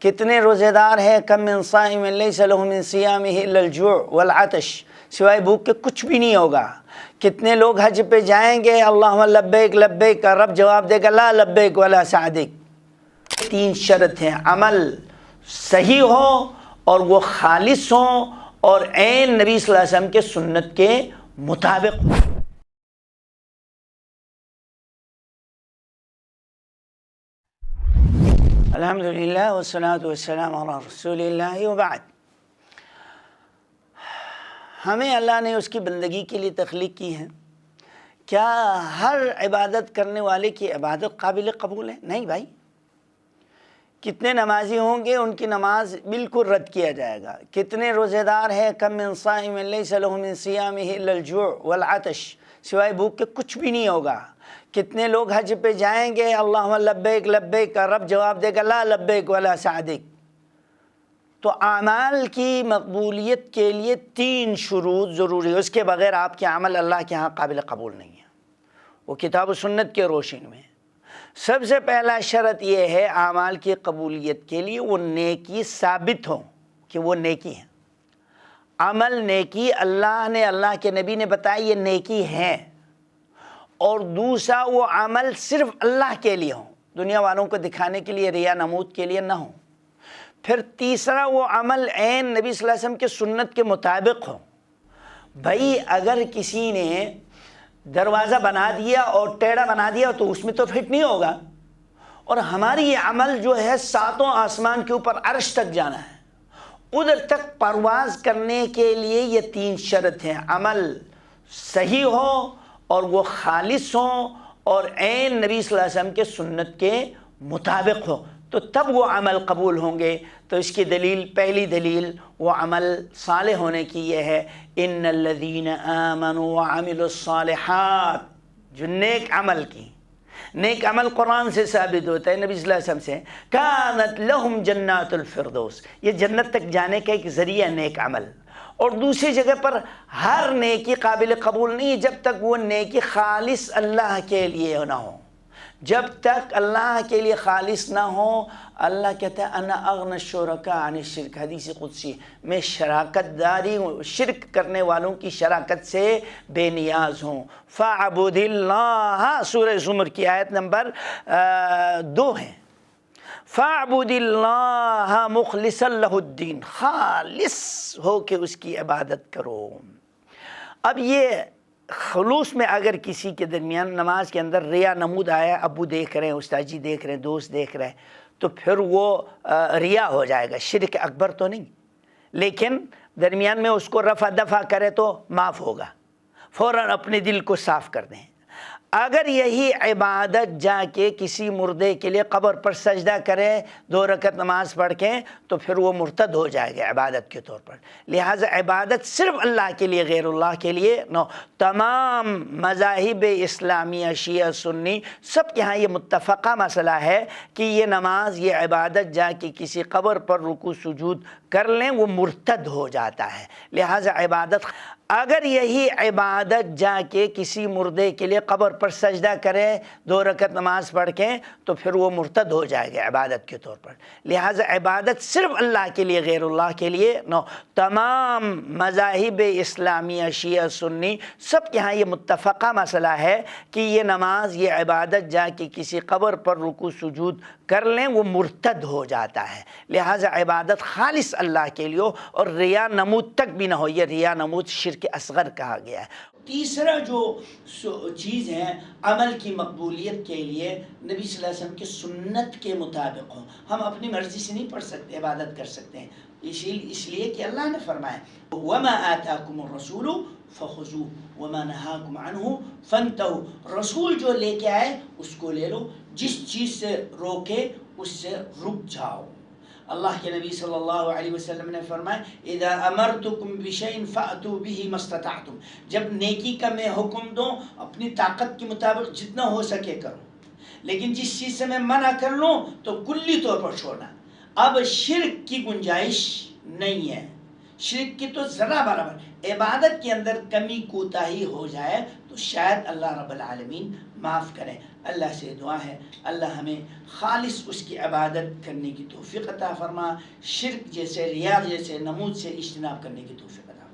کتنے روزے دار ہیں، کم من صائم لیس لہ من صیامہ الا الجوع والعطش، سوائے بھوک کے کچھ بھی نہیں ہوگا۔ کتنے لوگ حج پہ جائیں گے، اللہم لبیک لبیک کا رب جواب دے گا لا لبیک ولا سعدیک۔ تین شرط ہیں، عمل صحیح ہو اور وہ خالص ہو اور عین نبی صلی اللہ علیہ وسلم کے سنت کے مطابق ہو۔ الحمدللہ والصلاة والسلام علی رسول اللہ وبعد۔ ہمیں اللہ نے اس کی بندگی کے لیے تخلیق کی ہے۔ کیا ہر عبادت کرنے والے کی عبادت قابل قبول ہے؟ نہیں بھائی۔ کتنے نمازی ہوں گے ان کی نماز بالکل رد کیا جائے گا۔ کتنے روزے دار ہیں، کم من صائم لیس لہ من صیامہ الا الجوع والعطش، سوائے بھوک کے کچھ بھی نہیں ہوگا۔ کتنے لوگ حج پہ جائیں گے، اللہم لبیک لبیک کا رب جواب دے گا لا لبیک ولا سعدیک۔ تو اعمال کی مقبولیت کے لیے تین شروط ضروری ہے، اس کے بغیر آپ کے عمل اللہ کے ہاں قابل قبول نہیں ہے، وہ کتاب و سنت کے روشن میں۔ سب سے پہلا شرط یہ ہے اعمال کی قبولیت کے لیے وہ نیکی ثابت ہو کہ وہ نیکی ہے۔ عمل نیکی اللہ نے، اللہ کے نبی نے بتایا یہ نیکی ہے، اور دوسرا وہ عمل صرف اللہ کے لیے ہو، دنیا والوں کو دکھانے کے لیے، ریا نمود کے لیے نہ ہو۔ پھر تیسرا وہ عمل عین نبی صلی اللہ علیہ وسلم کے سنت کے مطابق ہو۔ بھائی اگر کسی نے دروازہ بنا دیا اور ٹیڑھا بنا دیا تو اس میں تو فٹ نہیں ہوگا، اور ہماری یہ عمل جو ہے ساتوں آسمان کے اوپر عرش تک جانا ہے، ادھر تک پرواز کرنے کے لیے یہ تین شرط ہیں، عمل صحیح ہو اور وہ خالص ہو اور عین نبی صلی اللہ علیہ وسلم کے سنت کے مطابق ہو، تو تب وہ عمل قبول ہوں گے۔ تو اس کی دلیل، پہلی دلیل وہ عمل صالح ہونے کی یہ ہے، ان الذین آمنوا وعملوا الصالحات، جو نیک عمل کی، نیک عمل قرآن سے ثابت ہوتا ہے، نبی صلی اللہ علیہ وسلم سے، کانت لہم جنات الفردوس، یہ جنت تک جانے کا ایک ذریعہ نیک عمل۔ اور دوسری جگہ پر ہر نیکی قابل قبول نہیں جب تک وہ نیکی خالص اللہ کے لیے نہ ہو۔ جب تک اللہ کے لیے خالص نہ ہو، اللہ کہتا ہے انا اغنی الشرکاء عن الشرک، حدیث قدسی، میں شراکت داری ہوں، شرک کرنے والوں کی شراکت سے بے نیاز ہوں۔ فاعبد اللہ، سورہ زمر کی آیت نمبر 2 ہے، فاعبد اللہ مخلصا لہ الدین، خالص ہو کے اس کی عبادت کرو۔ اب یہ خلوص میں اگر کسی کے درمیان نماز کے اندر ریا نمود آیا، ابو دیکھ رہے ہیں، استاد جی دیکھ رہے ہیں، دوست دیکھ رہے ہیں، تو پھر وہ ریا ہو جائے گا، شرک اکبر تو نہیں، لیکن درمیان میں اس کو رفع دفع کرے تو معاف ہوگا، فوراً اپنے دل کو صاف کر دیں۔ اگر یہی عبادت جا کے کسی مردے کے لیے قبر پر سجدہ کرے، 2 رکعت نماز پڑھ کے، تو پھر وہ مرتد ہو جائے گا عبادت کے طور پر۔ لہٰذا عبادت صرف اللہ کے لیے، غیر اللہ کے لیے نو۔ تمام مذاہب اسلامیہ، شیعہ سنی، سب کے ہاں یہ متفقہ مسئلہ ہے کہ یہ نماز، یہ عبادت جا کے کسی قبر پر رکوع سجود کر لیں وہ مرتد ہو جاتا ہے۔ لہٰذا عبادت، اگر یہی عبادت جا کے کسی مردے کے لیے قبر پر سجدہ کرے، 2 رکعت نماز پڑھ کے، تو پھر وہ مرتد ہو جائے گا عبادت کے طور پر۔ لہٰذا عبادت صرف اللہ کے لیے، غیر اللہ کے لیے نو۔ تمام مذاہب اسلامیہ، شیعہ سنی، سب کے ہاں یہ متفقہ مسئلہ ہے کہ یہ نماز، یہ عبادت جا کے کسی قبر پر رکوع سجود کر لیں وہ مرتد ہو جاتا ہے۔ لہٰذا عبادت خالص اللہ کے لیے ہو اور ریا نمود تک بھی نہ ہو، یہ ریا نمود شرک اصغر کہا گیا ہے۔ تیسرا جو چیز ہے عمل کی مقبولیت کے لیے، نبی صلی اللہ علیہ وسلم کے سنت کے مطابق ہو۔ ہم اپنی مرضی سے نہیں پڑھ سکتے، عبادت کر سکتے ہیں، اس لیے کہ اللہ نے فرمایا وَمَا آتَاكُمُ الرَّسُولُ فَخُذُوهُ وَمَا نَهَاكُمْ عَنْهُ فَانْتَهُوا، رسول جو لے کے آئے اس کو لے لو، جس چیز سے روکے اس سے رک جاؤ۔ اللہ کے نبی صلی اللہ علیہ وسلم نے فرمایا اذا امرتکم بشیء فأتوا به ما استطعتم، جب نیکی کا میں حکم دوں اپنی طاقت کے مطابق جتنا ہو سکے کرو، لیکن جس چیز سے میں منع کر لوں تو کلی طور پر چھوڑنا۔ اب شرک کی گنجائش نہیں ہے، شرک کی تو ذرا برابر، عبادت کے اندر کمی کوتاہی ہو جائے تو شاید اللہ رب العالمین معاف کریں۔ اللہ سے دعا ہے اللہ ہمیں خالص اس کی عبادت کرنے کی توفیق عطا فرما، شرک جیسے، ریاء جیسے نمود سے اجتناب کرنے کی توفیق عطا فرما۔